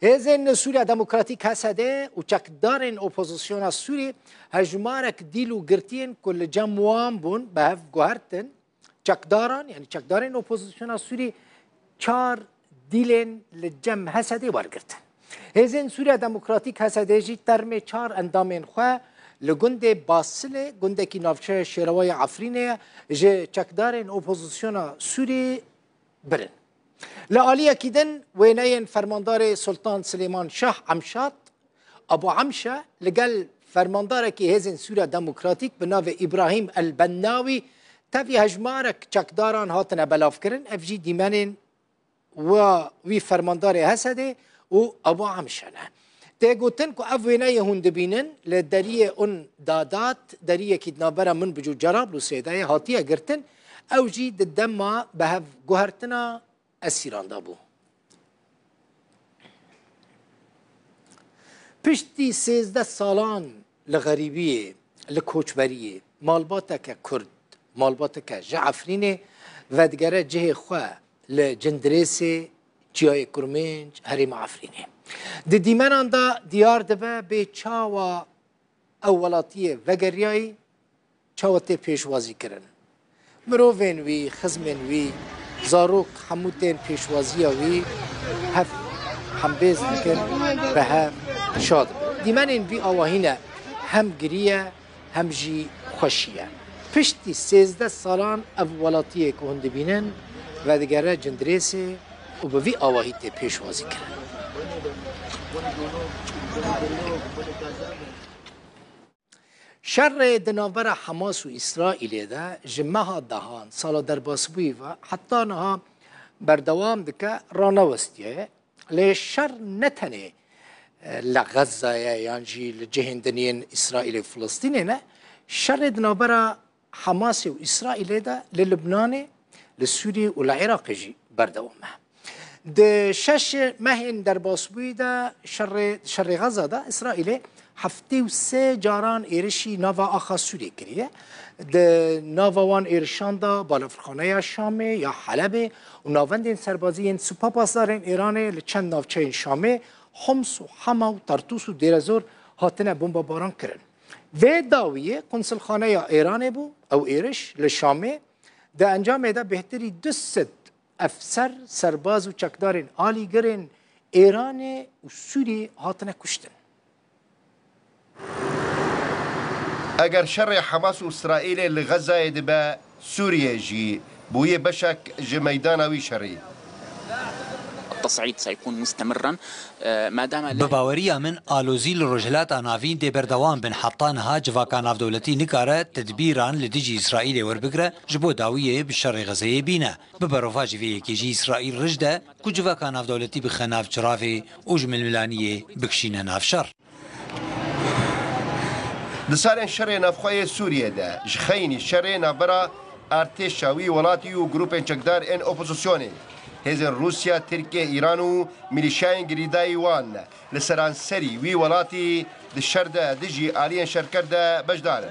هزن سوريا دموكراتيك هسده و چکدارن اپوزیسیون سوری هجمارك دیلو گرتین کل جموان بون به هف گوهرتن چکداران یعنی چکدارن اپوزیسیون سوری چار دیلن لجم هسده ورگرتن هزن سوريا دموكراتيك هسديجي ترمي چار اندامين خواه لگنده باسله گنده کی نافچه شیروای عفرینه جه چکدارن اپوزیسیون سوری برن لآلية كيدن وينين فرماندار سلطان سليمان شاه عمشات أبو عمشة لقال فرماندار كي هزن سوريا ديمقراطيك بناف إبراهيم البناوي تافي هجمارك چكداران هاتنا بلافكرن افجي ديمانين وي فرماندار هسده و أبو عمشة تيغوتن كو أفويناي هندبينن لدارية أن دادات دارية كيدنابرا من بجو جراب لسيدايا هاتية قرتن أو جي ددما بهف قهرتنا اسیران دابو. پشتی 13 سالان لغریبیه لکوچبریه مالباتا که کرد مالباتا که جعفرینه و دیگره جه خواه لجندرسه جای کرمنج هریم عفرینه دی دیمنان دا دیار دبه به چاوا اولاتیه وگریایی چاوته پیشوازی کرن مروفین وی خزمین وی زاروک حموتين پیشوازی وی هف حمبیز دکن به هم شاد دیمن وی آواهینه هم گریه هم جی خوشیه پشتی 13 سالان اولاتی که هنده بینن و دیگره جندریسه و به وی آواهیت پیشوازی کرن شر دناور حماس و اسرائیل ده جمعها دهان سالا در باسبوی و حتی نها بردوام دکه رانوستیه لی شر نتنه لغزه یعنی لجهندنین اسرائیل و فلسطین نه شر دناور حماس و اسرائیل ده للبنان لسوری و العراق جی بردوامه ده شش مهن در باسبوی ده شر غزه ده اسرائیل هفته و 3 جاران ایرشی ناوا آخا سوری کریه ده ناوا وان ایرشان دا بالافرخانه شامه یا حلبه و ناوندین سربازی سوپا پاسدارین ایرانه لچند ناوچه شامه حمص و حما و ترتوس و دیرزور هاتنه بمبا باران کرن و داویه کنسل خانه یا ایرانه بو او ایرش لشامه ده انجام ده بهتری 200 افسر سرباز و چکدارین آلی گرن ایرانه و سوری هاتنه کشتن اگر شر حماس و اسرائیل لغزه دبا سوريا جي بويه بشك جي ميدانوي شري التصعيد سيكون مستمرا ما دام بباوريا من آلوزي لرجلات نافين دي بردوان بن حطانها جواكا ناف دولتي نكارة تدبيرا لديجي إسرائيل وربكرة جبو داوية بالشر غزية بينا ببروفاج في كيجي إسرائيل رجدة كو جواكا ناف دولتي بخناف جرافي وجمل ملانية بكشينا ناف شر لسالن شر نافخوی سوریه ده جخینی شر نابرا ارتش شاوی ولاتی و گروپن چکدار ان اپوزیسیونی هزن روسیا ترکیه ایران و میلیشاین گریدای وان لسران سری وی ولاتی دشر ده دجی آلین شرکر ده بجداره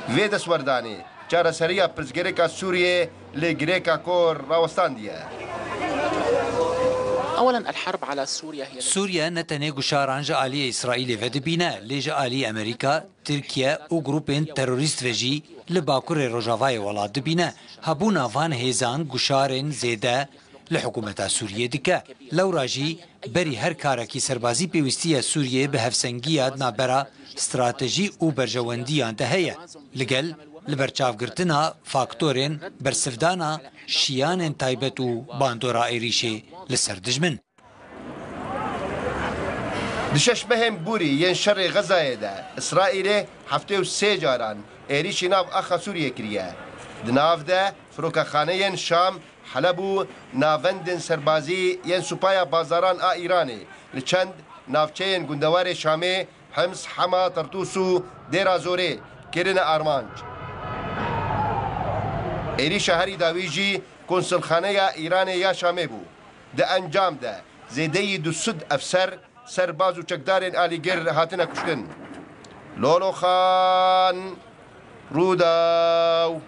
وی دسوردانی چاره سریا پرزگریکا سوریه لگریکا کور راوستاندیه اولا الحرب على سوريا نتنه گشاران جالي اسرائيل ودبينا لجالي امريكا تركيا و جروبين تيروريست وجي لباكور روجافاي ولاد دبينا هبونا فان هيزان گشارن زيده لحكومه سوريا دكا لو راجي بري هر كاركي سربازي بيوستيه سوريا بهفسنگي نابرا استراتيجي و برجونديان دهيه لگل لبرچاف گرتنا فاکتورین برسفدانا شیان تایبت و باندورا ایریشه لسر دجمن دشش مهم بوری ین شر غزه ده اسرائیل هفته و 3 جاران ایریشی ناو اخا سوریه کریه دناف ده فروکخانه ین شام حلب و ناوندن سربازی ین سوپایا بازاران ایرانی لچند نافچه ین گندوار شامه حمص حما ترتوس و دیرا زوره کرن آرمانج ایری شهری داویجی کنسل خانه ایران یا شامه بو ده انجام ده زیده 200 افسر سرباز و چکدارین آلیگر هاتنه کشتن لولو خان روداو